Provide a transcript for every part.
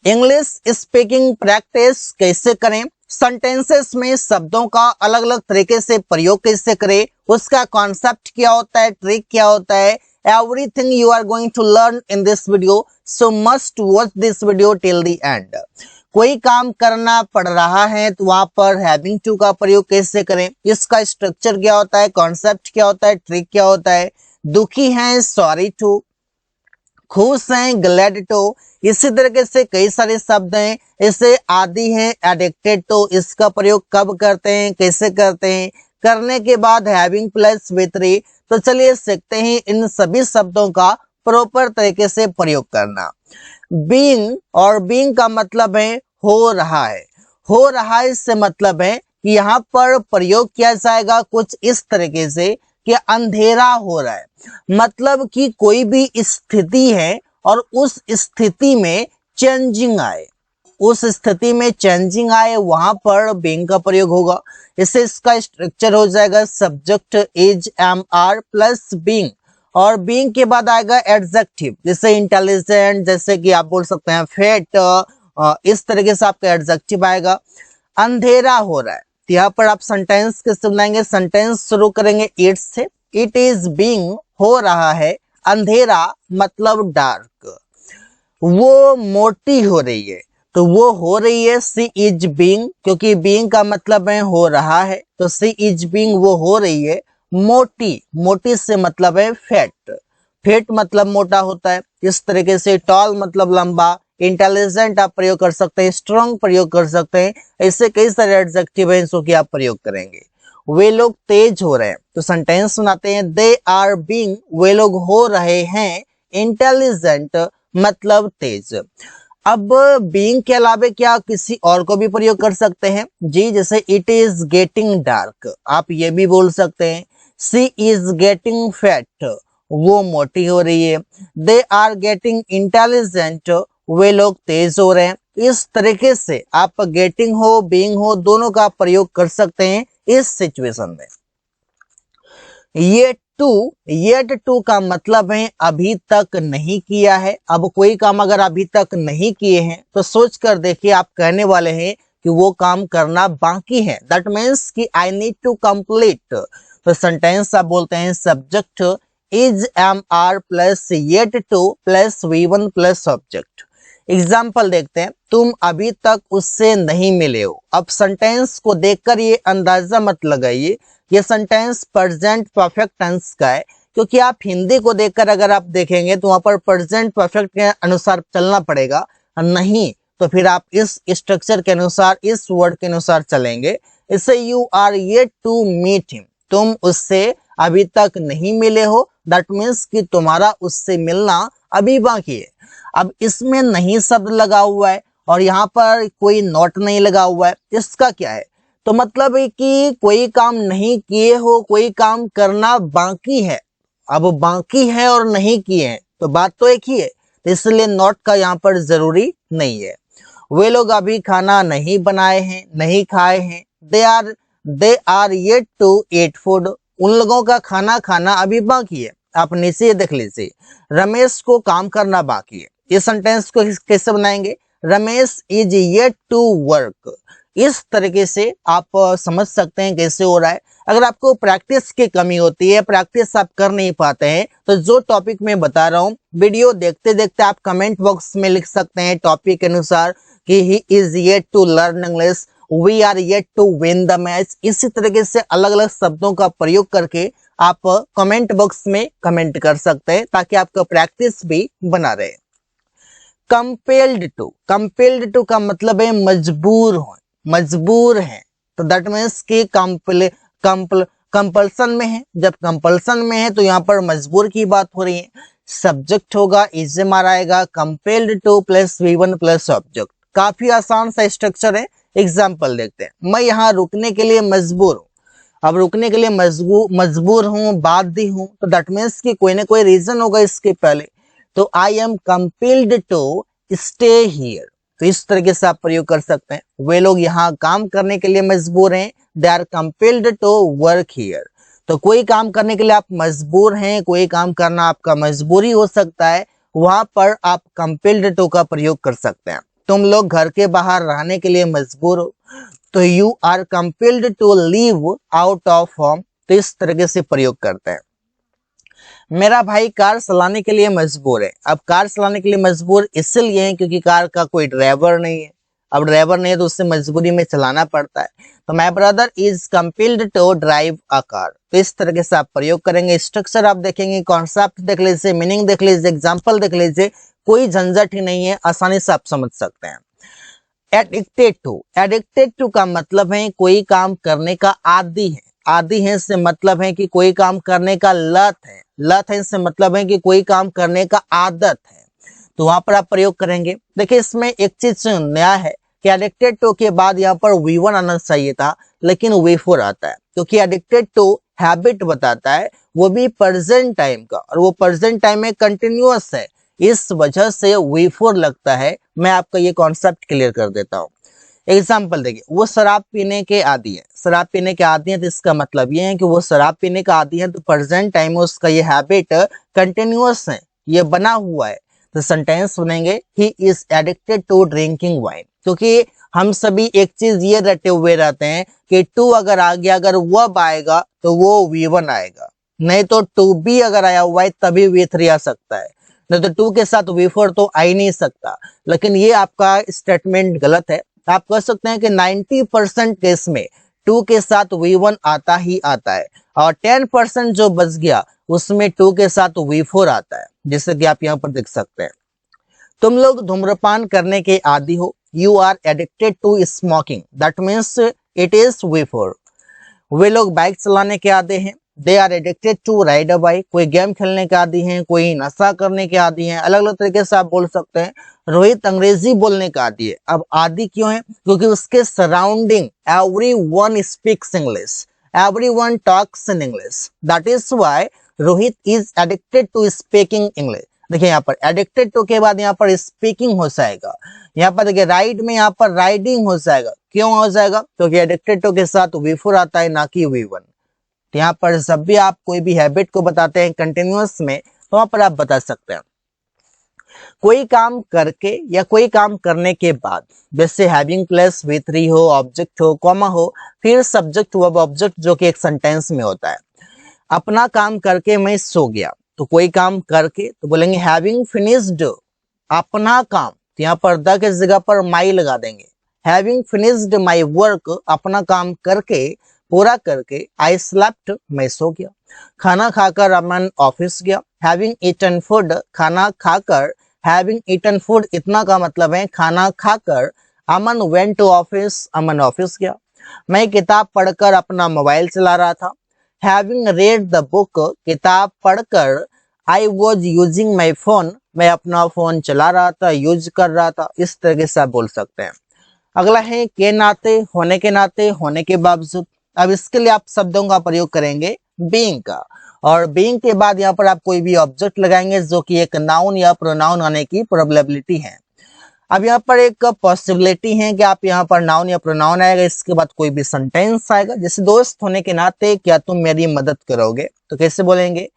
English speaking practice कैसे करें, sentences में शब्दों का अलग अलग तरीके से प्रयोग कैसे करें, उसका कॉन्सेप्ट क्या होता है, ट्रिक क्या होता है, everything you are going to learn in this video, so must watch this video till the end. कोई काम करना पड़ रहा है तो वहां पर हैविंग टू का प्रयोग कैसे करें, इसका स्ट्रक्चर क्या होता है, कॉन्सेप्ट क्या होता है, ट्रिक क्या होता है, दुखी हैं सॉरी टू, खुश हैं ग्लैड टू, इसी तरीके से कई सारे शब्द हैं, इसे आदि हैं एडिक्टेड टू, इसका प्रयोग कब करते हैं, कैसे करते हैं, करने के बाद हैविंग प्लस विथ री। तो चलिए सीखते हैं इन सभी शब्दों का प्रॉपर तरीके से प्रयोग करना। बीइंग और बीइंग का मतलब है हो रहा है, हो रहा है इससे मतलब है कि यहाँ पर प्रयोग किया जाएगा कुछ इस तरीके से कि अंधेरा हो रहा है, मतलब कि कोई भी स्थिति है और उस स्थिति में चेंजिंग आए, उस स्थिति में चेंजिंग आए वहां पर बीइंग का प्रयोग होगा। इससे इसका स्ट्रक्चर हो जाएगा subject is am are plus being, और बीइंग के बाद आएगा एडजेक्टिव, जैसे इंटेलिजेंट, जैसे कि आप बोल सकते हैं फेट, इस तरीके से आपका एडजेक्टिव आएगा। अंधेरा हो रहा है तो यहाँ पर आप सेंटेंस कैसे बनाएंगे, सेंटेंस शुरू करेंगे इट से, इट इज बीइंग हो रहा है, अंधेरा मतलब डार्क, वो मोटी हो रही है तो वो हो रही है सी इज बीइंग, क्योंकि बीइंग का मतलब है हो रहा है, तो सी इज बीइंग वो हो रही है मोटी, मोटी से मतलब है फैट, फैट मतलब मोटा होता है। इस तरीके से टॉल मतलब लंबा, इंटेलिजेंट आप प्रयोग कर सकते हैं, स्ट्रॉन्ग प्रयोग कर सकते हैं, ऐसे कई सारे एडजेक्टिव हैं जो कि आप प्रयोग करेंगे। वे लोग तेज हो रहे हैं तो सेंटेंस सुनाते हैं दे आर बीइंग, वे लोग हो रहे हैं इंटेलिजेंट मतलब तेज। अब बीइंग के अलावा क्या किसी और को भी प्रयोग कर सकते हैं जी, जैसे इट इज गेटिंग डार्क, आप ये भी बोल सकते हैं। सी इज गेटिंग फैट, वो मोटी हो रही है। दे आर गेटिंग इंटेलिजेंट, वे लोग तेज हो रहे हैं। इस तरीके से आप गेटिंग हो बीइंग हो दोनों का प्रयोग कर सकते हैं इस सिचुएशन में। येट टू का मतलब है अभी तक नहीं किया है। अब कोई काम अगर अभी तक नहीं किए हैं तो सोच कर देखिए, आप कहने वाले हैं कि वो काम करना बाकी है, दैट मीन्स कि आई नीड टू कंप्लीट। तो सेंटेंस आप बोलते हैं subject is am are plus yet to plus V one plus object. Example देखते हैं, तुम अभी तक उससे नहीं मिले हो। अब सेंटेंस को देखकर ये अंदाजा मत लगाइए ये सेंटेंस प्रेजेंट परफेक्ट टेंस का है, क्योंकि आप हिंदी को देखकर अगर आप देखेंगे तो वहां पर प्रेजेंट परफेक्ट के अनुसार चलना पड़ेगा, नहीं तो फिर आप इस स्ट्रक्चर के अनुसार इस वर्ड के अनुसार चलेंगे। इससे you are yet to meet him, तुम उससे अभी तक नहीं मिले हो, दैट मीन्स कि तुम्हारा उससे मिलना अभी बाकी है। अब इसमें नहीं शब्द लगा हुआ है और यहाँ पर कोई नोट नहीं लगा हुआ है, इसका क्या है, तो मतलब है कि कोई काम नहीं किए हो, कोई काम करना बाकी है। अब बाकी है और नहीं किए हैं तो बात तो एक ही है, तो इसलिए नोट का यहाँ पर जरूरी नहीं है। वे लोग अभी खाना नहीं बनाए हैं, नहीं खाए हैं। They are yet to eat food, उन लोगों का खाना खाना अभी बाकी है। आप नीचे देख लीजिए, रमेश को काम करना बाकी है। इस सेंटेंस को कैसे बनाएंगे, Ramesh is yet to work. इस तरीके से आप समझ सकते हैं कैसे हो रहा है। अगर आपको प्रैक्टिस की कमी होती है, प्रैक्टिस आप कर नहीं पाते हैं, तो जो टॉपिक मैं बता रहा हूँ वीडियो देखते देखते आप कमेंट बॉक्स में लिख सकते हैं टॉपिक के अनुसार कि he is yet to learn English, we are yet to win the match. इसी तरीके से अलग अलग शब्दों का प्रयोग करके आप कमेंट बॉक्स में कमेंट कर सकते हैं ताकि आपका प्रैक्टिस भी बना रहे। कंपेल्ड टू का मतलब है मजबूर हो, मजबूर है, तो दैट मीन्स कि कंपल्सन में है। जब कंपल्सन में है तो यहाँ पर मजबूर की बात हो रही है। सब्जेक्ट होगा इज एम आर आएगा, compelled to plus V one plus object. काफी आसान सा स्ट्रक्चर है। एग्जाम्पल देखते हैं, मैं यहाँ रुकने के लिए मजबूर हूँ। अब रुकने के लिए मजबूर हूँ, बाध्य हूँ, तो दैट मीन्स कि कोई ना कोई रीजन होगा इसके पहले। तो I am compelled to stay here, तो इस तरीके से आप प्रयोग कर सकते हैं। वे लोग यहाँ काम करने के लिए मजबूर हैं, they are compelled to work here. तो कोई काम करने के लिए आप मजबूर हैं, कोई काम करना आपका मजबूरी हो सकता है, वहां पर आप कंपेल्ड टू का प्रयोग कर सकते हैं। तुम लोग घर के बाहर रहने के लिए मजबूर हो, तो you are compelled to leave out of home. तो इस तरीके से प्रयोग करते हैं। मेरा भाई कार चलाने के लिए मजबूर है। अब कार चलाने के लिए मजबूर इसलिए है क्योंकि कार का कोई ड्राइवर नहीं है। अब ड्राइवर नहीं है तो उससे मजबूरी में चलाना पड़ता है। तो my brother is compelled to drive a car. तो इस तरीके से आप प्रयोग करेंगे। स्ट्रक्चर आप देखेंगे, कॉन्सेप्ट देख लीजिए, मीनिंग देख लीजिए, एग्जाम्पल देख लीजिए, कोई झंझट ही नहीं है, आसानी से आप समझ सकते हैं। एडिक्टेड टू का मतलब है कोई काम करने का आदी है। आदी है से मतलब है कि कोई काम करने का लत है। लत है से मतलब है कि कोई काम करने का आदत है। तो वहां पर आप प्रयोग करेंगे। देखिए इसमें एक चीज नया है कि एडिक्टेड टू के बाद यहाँ पर V1 आना चाहिए था, लेकिन V4 आता है क्योंकि एडिक्टेड टू हैबिट बताता है, वो भी प्रेजेंट टाइम का, और वो प्रेजेंट टाइम में कंटिन्यूअस है, इस वजह से V4 लगता है। मैं आपका ये कॉन्सेप्ट क्लियर कर देता हूँ। एग्जाम्पल देखिए, वो शराब पीने के आदी है। शराब पीने के आदी है तो इसका मतलब ये है कि वो शराब पीने का आदी है, तो प्रेजेंट टाइम में उसका ये हैबिट कंटिन्यूअस है, ये बना हुआ है। तो सेंटेंस बनेंगे he is addicted to drinking wine. क्योंकि हम सभी एक चीज ये रटे हुए रहते हैं कि टू अगर आ गया, अगर वर्ब आएगा तो वो V1 आएगा, नहीं तो टू बी अगर आया हुआ है तभी V3 आ सकता है, नहीं तो टू के साथ V4 तो आ ही नहीं सकता। लेकिन ये आपका स्टेटमेंट गलत है। आप कह सकते हैं कि 90% केस में टू के साथ V1 आता ही आता है, और 10% जो बच गया उसमें टू के साथ V4 आता है, जैसे कि आप यहाँ पर देख सकते हैं। तुम लोग धूम्रपान करने के आदी हो। You are addicted to smoking, that means it is V4। वे लोग बाइक चलाने के आदी हैं। They are addicted to ride a bike. कोई गेम खेलने के आदी हैं, कोई नशा करने के आदी हैं, अलग अलग तरीके से आप बोल सकते हैं। रोहित अंग्रेजी बोलने का आदी है। अब आदी क्यों है? क्योंकि उसके surrounding everyone speaks English, everyone talks in English, that is why Rohit is addicted to speaking English. देखिए यहाँ पर एडिक्टेड टू के बाद यहाँ पर स्पीकिंग हो जाएगा। यहाँ पर देखिए राइड में यहाँ पर राइडिंग हो जाएगा। क्यों हो जाएगा? क्योंकि एडिक्टेड टू के साथ V4 आता है, ना कि V1। तो यहाँ पर जब भी आप कोई भी हैबिट को बताते हैं कंटिन्यूअस में, तो वहां पर आप बता सकते हैं कोई काम करके या कोई काम करने के बाद, जैसे हैविंग प्लस V3 हो, ऑब्जेक्ट हो, कॉमा हो, फिर सब्जेक्ट वर्ब ऑब्जेक्ट, जो कि एक सेंटेंस में होता है। अपना काम करके मैं सो गया, तो कोई काम करके तो बोलेंगे हैविंग फिनिश्ड अपना काम। तो यहाँ पर द के जगह पर माई लगा देंगे। हैविंग फिनिश्ड माई वर्क, अपना काम करके, पूरा करके, आई स्लेप्ट, मैं सो गया। खाना खाकर अमन ऑफिस गया। हैविंग ईटन फूड, खाना खाकर, हैविंग ईटन फूड इतना का मतलब है खाना खाकर। Aman went to office, Aman office गया। मैं किताब पढ़कर अपना मोबाइल चला रहा था। हैविंग रेड द बुक, किताब पढ़कर, I was using my phone, मैं अपना फोन चला रहा था, यूज कर रहा था। इस तरीके से आप बोल सकते हैं। अगला है के नाते, होने के नाते, होने के बावजूद। अब इसके लिए आप शब्दों का प्रयोग करेंगे बीइंग का, और बीइंग के बाद यहाँ पर आप कोई भी ऑब्जेक्ट लगाएंगे जो कि एक नाउन या प्रोनाउन आने की प्रोबेबिलिटी है। अब यहाँ पर एक पॉसिबिलिटी है कि आप यहाँ पर नाउन या प्रोनाउन आएगा, इसके बाद कोई भी सेंटेंस आएगा। जैसे दोस्त होने के नाते क्या तुम मेरी मदद करोगे, तो कैसे बोलेंगे?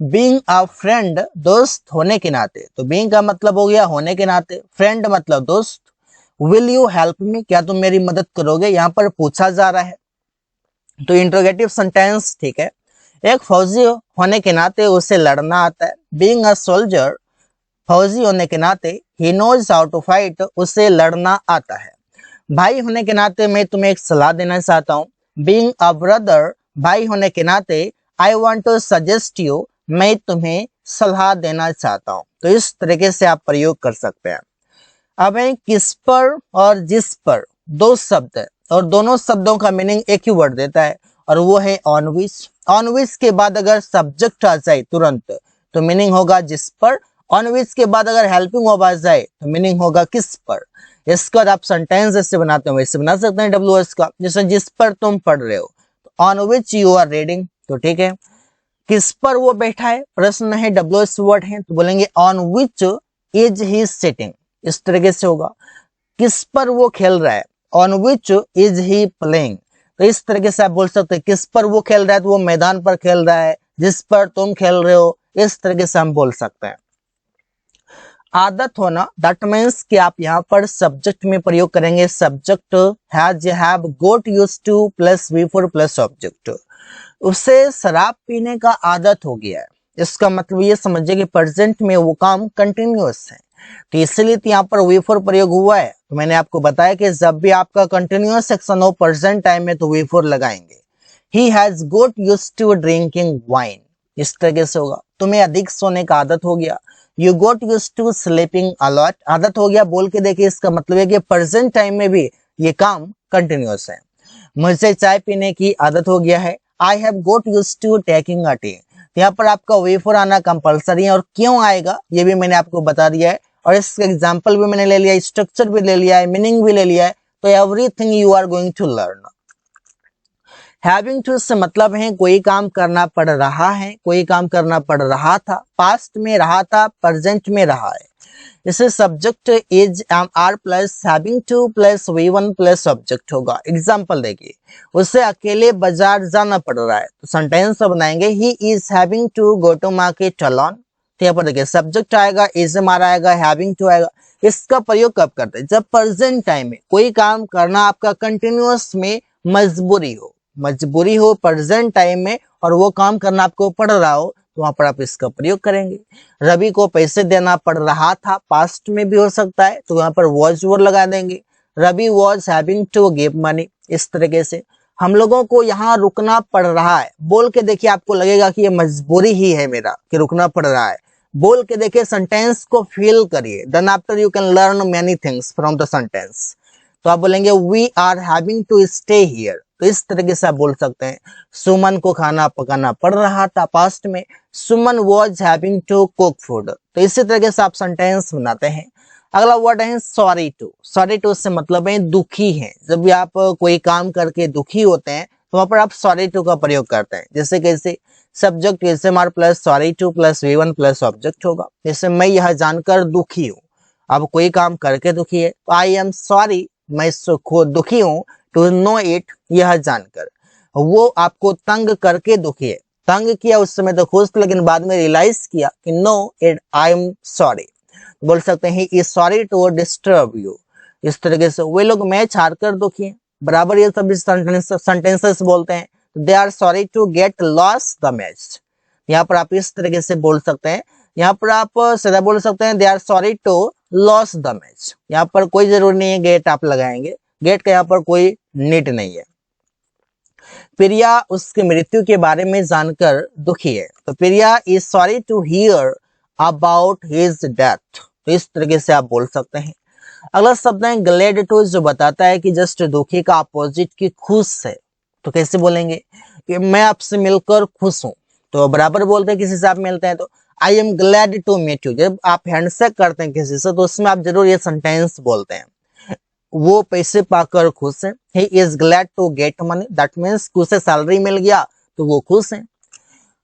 बीइंग अ फ्रेंड, दोस्त होने के नाते। तो बीइंग का मतलब हो गया होने के नाते, फ्रेंड मतलब दोस्त। विल यू हेल्प मी, क्या तुम मेरी मदद करोगे, यहाँ पर पूछा जा रहा है, तो इंट्रोगेटिव सेंटेंस ठीक है। एक फौजी होने के नाते उसे लड़ना आता है। बीइंग अ सोल्जर, फौजी होने के नाते he knows how to fight, उसे लड़ना आता है। भाई होने के नाते मैं तुम्हें एक सलाह देना चाहता हूँ। बीइंग अ ब्रदर, भाई होने के नाते I want to suggest you, मैं तुम्हें सलाह देना चाहता हूँ। तो इस तरीके से आप प्रयोग कर सकते हैं। अब है किस पर और जिस पर, दो शब्द है और दोनों शब्दों का मीनिंग एक ही वर्ड देता है, और वो है ऑन विच। ऑन विच के बाद अगर सब्जेक्ट आ जाए तुरंत तो मीनिंग होगा जिस पर। ऑन विच के बाद अगर हेल्पिंग वर्ब आ जाए तो मीनिंग होगा किस पर। इसके बाद आप सेंटेंस जैसे बनाते हो वैसे बना सकते हैं WH का, जैसे जिस पर तुम पढ़ रहे हो, तो on which you are reading, तो ठीक है। किस पर वो बैठा है, प्रश्न है, WH वर्ड है, तो बोलेंगे on which is he sitting, इस तरीके से होगा। किस पर वो खेल रहा है, on which is he playing, तो इस तरीके से आप बोल सकते हैं किस पर वो खेल रहा है, तो वो मैदान पर खेल रहा है। जिस पर तुम खेल रहे हो, इस तरीके से हम बोल सकते हैं। आदत होना, दैट मीन्स कि आप यहाँ पर सब्जेक्ट में प्रयोग करेंगे subject has, have, got used to plus V four plus object. उसे शराब पीने का आदत हो गया है, इसका मतलब ये समझिए कि प्रेजेंट में वो काम कंटिन्यूअस है, तो इसलिए तो यहाँ पर वी फोर प्रयोग हुआ है। तो मैंने आपको बताया कि जब भी आपका कंटिन्यूअस सेक्शन हो प्रेजेंट टाइम में तो वी फोर लगाएंगे। He has got used to drinking wine, इस तरीके से होगा। तुम्हें अधिक सोने का आदत हो गया, you got used to sleeping a lot, आदत हो गया बोल के देखिए, इसका मतलब है कि प्रेजेंट टाइम में भी ये काम कंटिन्यूअस है। मुझे चाय पीने की आदत हो गया है, I have got used to taking a tea. यहाँ पर आपका वे फोर आना कंपलसरी है, और क्यों आएगा ये भी मैंने आपको बता दिया है, और इसका एग्जाम्पल भी मैंने ले लिया है, स्ट्रक्चर भी ले लिया है, मीनिंग भी ले लिया है। तो everything you are going to learn. Having to से मतलब है कोई काम करना पड़ रहा है, कोई काम करना पड़ रहा था, पास्ट में रहा था, प्रेजेंट में रहा है। इसे subject is are plus having to plus V one plus object होगा। एग्जाम्पल देखिए, उसे अकेले बाजार जाना पड़ रहा है, तो सेंटेंस बनाएंगे he is having to go to market alone. तो यहाँ पर देखिए सब्जेक्ट आएगा, इज हमारा आएगा, हैविंग टू आएगा। इसका प्रयोग कब करते हैं? जब प्रेजेंट टाइम में कोई काम करना आपका कंटिन्यूअस में मजबूरी हो, मजबूरी हो प्रेजेंट टाइम में, और वो काम करना आपको पड़ रहा हो, तो वहां पर आप इसका प्रयोग करेंगे। रवि को पैसे देना पड़ रहा था, पास्ट में भी हो सकता है, तो यहाँ पर वॉज वर्ड लगा देंगे। Ravi was having to give money. इस तरीके से हम लोगों को यहाँ रुकना पड़ रहा है बोल के देखिए, आपको लगेगा कि ये मजबूरी ही है मेरा कि रुकना पड़ रहा है। बोल के देखिए, सेंटेंस को फील करिए, then after you can learn many things from the sentence. तो आप बोलेंगे we are having to stay here, तो इस तरीके से आप बोल सकते हैं। सुमन को खाना पकाना पड़ रहा था, पास्ट में, Suman was having to cook food. तो इसी तरीके से आप सेंटेंस बनाते हैं। अगला वर्ड है सॉरी टू। सॉरी टू से मतलब है दुखी है। जब भी आप कोई काम करके दुखी होते हैं तो वहां पर आप सॉरी टू का प्रयोग करते हैं। जैसे कैसे, subject is am are plus sorry to plus V one plus object होगा। जैसे मैं यह जानकर दुखी हूँ, अब कोई काम करके दुखी है, आई एम सॉरी, मैं दुखी हूँ, टू नो इट, यह जानकर। वो आपको तंग करके दुखी है, तंग किया उस समय तो खुश थे, लेकिन बाद में रियलाइज किया कि no it I am sorry, बोल सकते हैं he is sorry to disturb you. इस तरीके से वे लोग मैच हार कर दुखी हैं, बराबर ये सभी सेंटेंसेस बोलते हैं। They are sorry to get loss the match. यहाँ पर आप इस तरीके से बोल सकते हैं। यहाँ पर आप सीधा बोल सकते हैं they are sorry to loss the match. यहाँ पर कोई जरूरी नहीं है गेट आप लगाएंगे, गेट का यहाँ पर कोई नीड नहीं है। प्रिया उसकी मृत्यु के बारे में जानकर दुखी है, तो Priya is sorry to hear about his death. तो इस तरीके से आप बोल सकते हैं। अगला शब्द है ग्लैड टू, जो बताता है कि जस्ट दुखी का अपोजिट की खुश है। तो कैसे बोलेंगे कि मैं आपसे मिलकर खुश हूं, तो बराबर बोलते हैं किसी से आप मिलते हैं तो I am glad to meet you. जब आप हैंडशेक करते हैं किसी से तो उसमें आप जरूर ये सेंटेंस बोलते हैं, वो पैसे पाकर खुश है। He is glad to get money, that means उसे सैलरी मिल गया तो वो खुश है।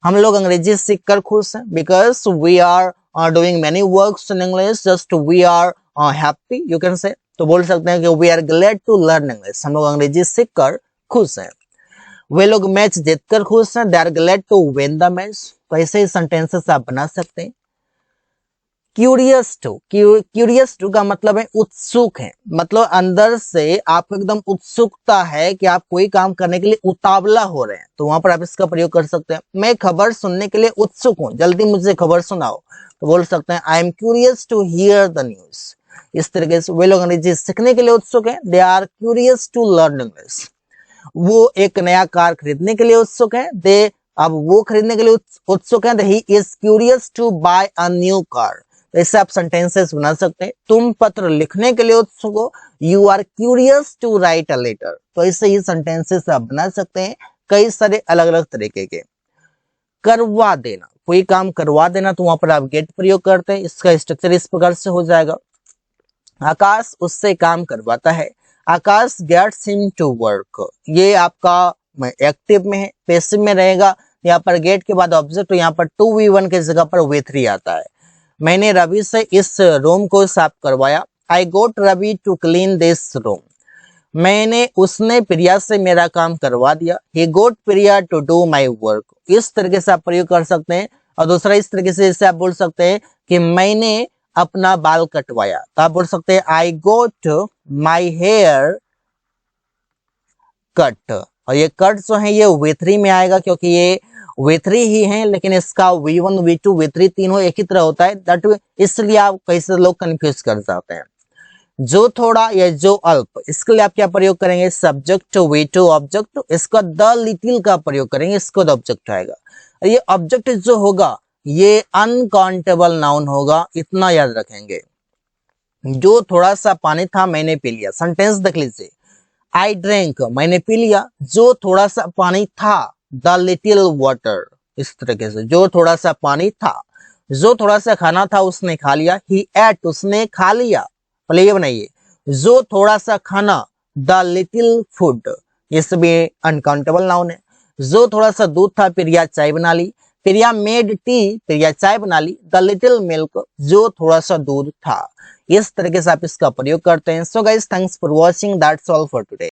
हम लोग अंग्रेजी सीख कर खुश हैं, because we are doing many works in English, just we are happy you can say. तो बोल सकते हैं कि we are glad to learn English, हम लोग अंग्रेजी सीख कर खुश हैं। वे लोग मैच जीतकर खुश हैं, they are glad to win the match. तो ऐसे ही सेंटेंसेस आप बना सकते हैं। क्यूरियस टू, क्यूरियस टू का मतलब है उत्सुक है, मतलब अंदर से आपको एकदम उत्सुकता है कि आप कोई काम करने के लिए उतावला हो रहे हैं, तो वहां पर आप इसका प्रयोग कर सकते हैं। मैं खबर सुनने के लिए उत्सुक हूँ, जल्दी मुझे खबर सुनाओ, तो बोल सकते हैं I am curious to hear the news. इस तरीके से वे लोग अंग्रेजी सीखने के लिए उत्सुक हैं, they are curious to learn English. वो एक नया कार खरीदने के लिए उत्सुक है, दे अब वो खरीदने के लिए उत्सुक है, he is curious to buy a new car. तो इससे आप सेंटेंसेस बना सकते हैं। तुम पत्र लिखने के लिए उत्सुक हो, you are curious to write a letter. तो इससे ही सेंटेंसेस आप बना सकते हैं कई सारे अलग अलग तरीके के। करवा देना, कोई काम करवा देना, तो वहां पर आप गेट प्रयोग करते हैं। इसका स्ट्रक्चर इस प्रकार से हो जाएगा। आकाश उससे काम करवाता है, आकाश गेट्स हिम टू वर्क। ये आपका एक्टिव में है, पैसिव में रहेगा। यहाँ पर गेट के बाद ऑब्जेक्ट, तो यहाँ पर 2v1 के जगह पर v3 आता है। मैंने रवि से इस रूम को साफ करवाया, I got Ravi to clean this room. उसने प्रिया से मेरा काम करवा दिया, he got Priya to do my work. इस तरीके से आप प्रयोग कर सकते हैं। और दूसरा इस तरीके से आप बोल सकते हैं कि मैंने अपना बाल कटवाया। तो आप बोल सकते हैं आई गोट माई हेयर कट। और ये कट जो है ये V3 में आएगा क्योंकि ये V3 ही है, लेकिन इसका V1 V2 V3 तीनों एक ही तरह होता है, दैट इसलिए आप कैसे लोग कंफ्यूज कर जाते हैं। जो थोड़ा या जो अल्प, इसके लिए आप क्या प्रयोग करेंगे, सब्जेक्ट V2 ऑब्जेक्ट, इसका द लिटिल का प्रयोग करेंगे, इसको ऑब्जेक्ट आएगा। ये ऑब्जेक्ट जो होगा ये अनकाउंटेबल नाउन होगा, इतना याद रखेंगे। जो थोड़ा सा पानी था मैंने पी लिया, सेंटेंस देख लीजिए, आई ड्रिंक मैंने पी लिया, जो थोड़ा सा पानी था द लिटिल वाटर, इस तरीके से जो थोड़ा सा पानी था। जो थोड़ा सा खाना था उसने खा लिया, ही एट उसने खा लिया। पहले ये बनाइए, जो थोड़ा सा खाना द लिटिल फूड, ये सभी अनकाउंटेबल नाउन है। जो थोड़ा सा दूध था प्रिया चाय बना ली, प्रिया मेड टी, प्रिया चाय बना ली, द लिटिल मिल्क जो थोड़ा सा दूध था। इस तरीके से आप इसका प्रयोग करते हैं। So guys, thanks for watching, that's all for today.